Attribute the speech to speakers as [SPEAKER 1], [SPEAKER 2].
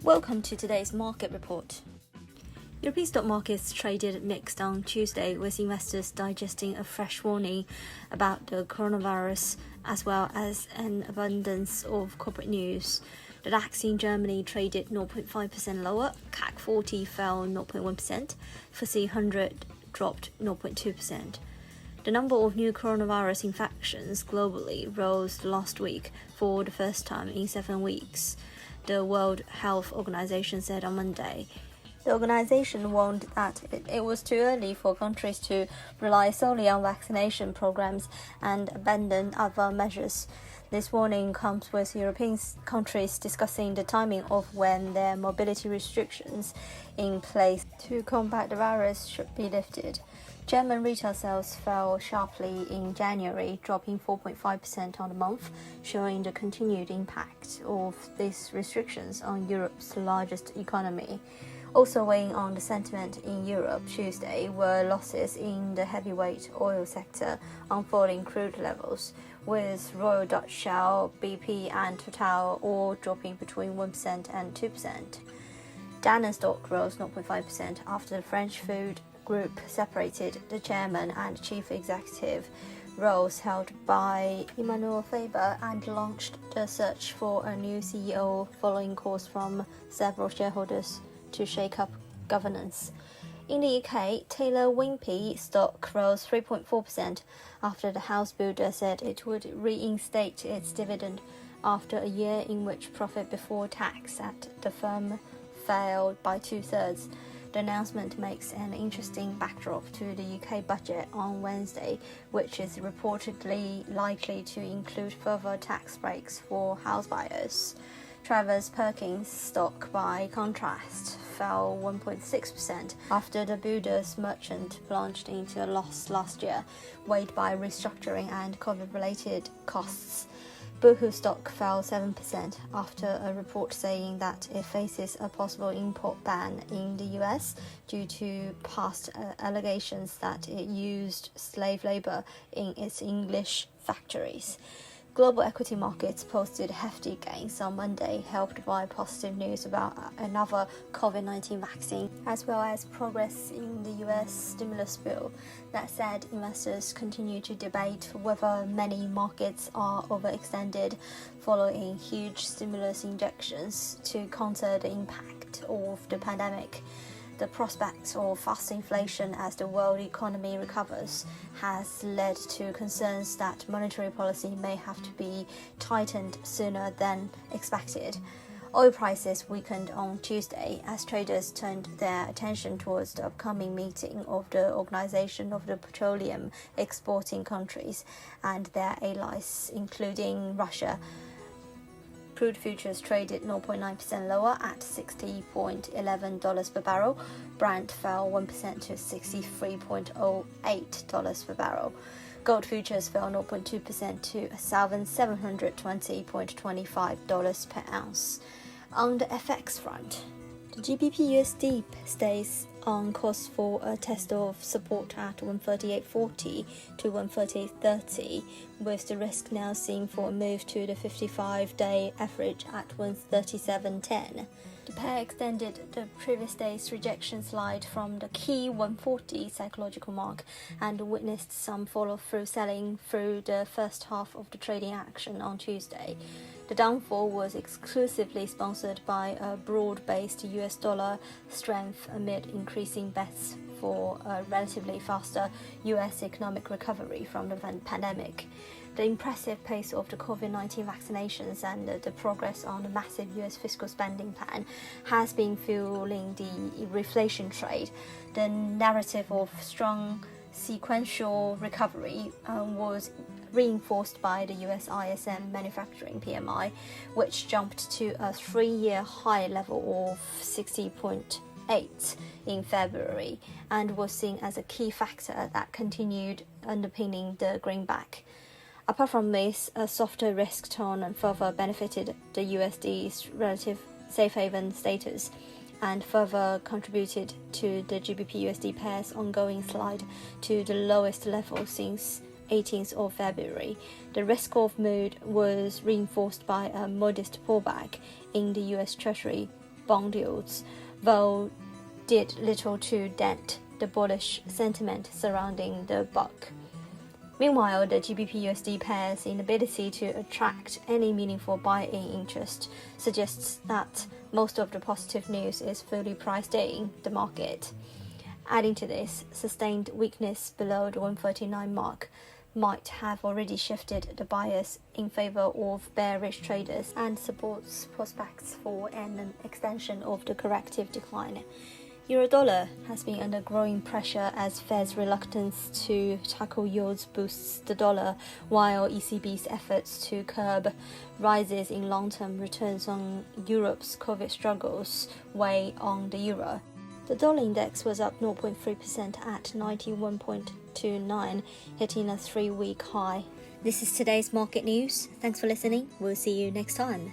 [SPEAKER 1] Welcome to today's market report. European stock markets traded mixed on Tuesday, with investors digesting a fresh warning about the coronavirus as well as an abundance of corporate news. The DAX in Germany traded 0.5% lower, CAC 40 fell 0.1%, FTSE 100 dropped 0.2%. The number of new coronavirus infections globally rose last week for the first time in 7 weeks, the World Health Organization said on Monday. The organization warned that it was too early for countries to rely solely on vaccination programs and abandon other measures. This warning comes with European countries discussing the timing of when their mobility restrictions in place to combat the virus should be lifted. German retail sales fell sharply in January, dropping 4.5% on the month, showing the continued impact of these restrictions on Europe's largest economy. Also weighing on the sentiment in Europe Tuesday were losses in the heavyweight oil sector on falling crude levels, with Royal Dutch Shell, BP and Total all dropping between 1% and 2%. Danone stock rose 0.5% after the French food group separated the chairman and chief executive roles held by Emmanuel Favour and launched the search for a new CEO following calls from several shareholders to shake up governance. In the UK, Taylor Wimpey stock rose 3.4% after the house builder said it would reinstate its dividend after a year in which profit before tax at the firm fell by 2/3. The announcement makes an interesting backdrop to the UK budget on Wednesday, which is reportedly likely to include further tax breaks for house buyers. Travis Perkins stock, by contrast, fell 1.6% after the builder's merchant plunged into a loss last year, weighed by restructuring and COVID-related costs. Boohoo stock fell 7% after a report saying that it faces a possible import ban in the US due to past allegations that it used slave labor in its English factories. Global equity markets posted hefty gains on Monday, helped by positive news about another COVID-19 vaccine, as well as progress in the US stimulus bill. That said, investors continue to debate whether many markets are overextended following huge stimulus injections to counter the impact of the pandemic. The prospect of fast inflation as the world economy recovers has led to concerns that monetary policy may have to be tightened sooner than expected. Oil prices weakened on Tuesday as traders turned their attention towards the upcoming meeting of the Organization of the Petroleum Exporting Countries and their allies, including Russia. Crude futures traded 0.9% lower at $60.11 per barrel. Brent fell 1% to $63.08 per barrel. Gold futures fell 0.2% to $1,720.25 per ounce. On the FX front, the GBP/USD stays on course for a test of support at 138.40 to 138.30, with the risk now seen for a move to the 55-day average at 137.10. The pair extended the previous day's rejection slide from the key 140 psychological mark and witnessed some follow-through selling through the first half of the trading action on Tuesday. The downfall was exclusively sponsored by a broad-based US dollar strength amid increasing bets for a relatively faster US economic recovery from the pandemic. The impressive pace of the COVID-19 vaccinations and the progress on the massive US fiscal spending plan has been fueling the reflation trade. The narrative of strong sequential recovery was reinforced by the US ISM manufacturing PMI, which jumped to a 3-year high level of 60.8 in February and was seen as a key factor that continued underpinning the greenback. Apart from this, a softer risk tone further benefited the USD's relative safe haven status and further contributed to the GBP/USD pair's ongoing slide to the lowest level since 18th of February. The risk-off mood was reinforced by a modest pullback in the US Treasury bond yields, though did little to dent the bullish sentiment surrounding the buck. Meanwhile, the GBP-USD pair's inability to attract any meaningful buy-in interest suggests that most of the positive news is fully priced in the market. Adding to this, sustained weakness below the 139 mark might have already shifted the bias in favor of bearish traders and supports prospects for an extension of the corrective decline. Euro-dollar has been under growing pressure as Fed's reluctance to tackle yields boosts the dollar, while ECB's efforts to curb rises in long-term returns on Europe's COVID struggles weigh on the euro. The dollar index was up 0.3% at 91.29, hitting a 3-week high. This is today's market news. Thanks for listening. We'll see you next time.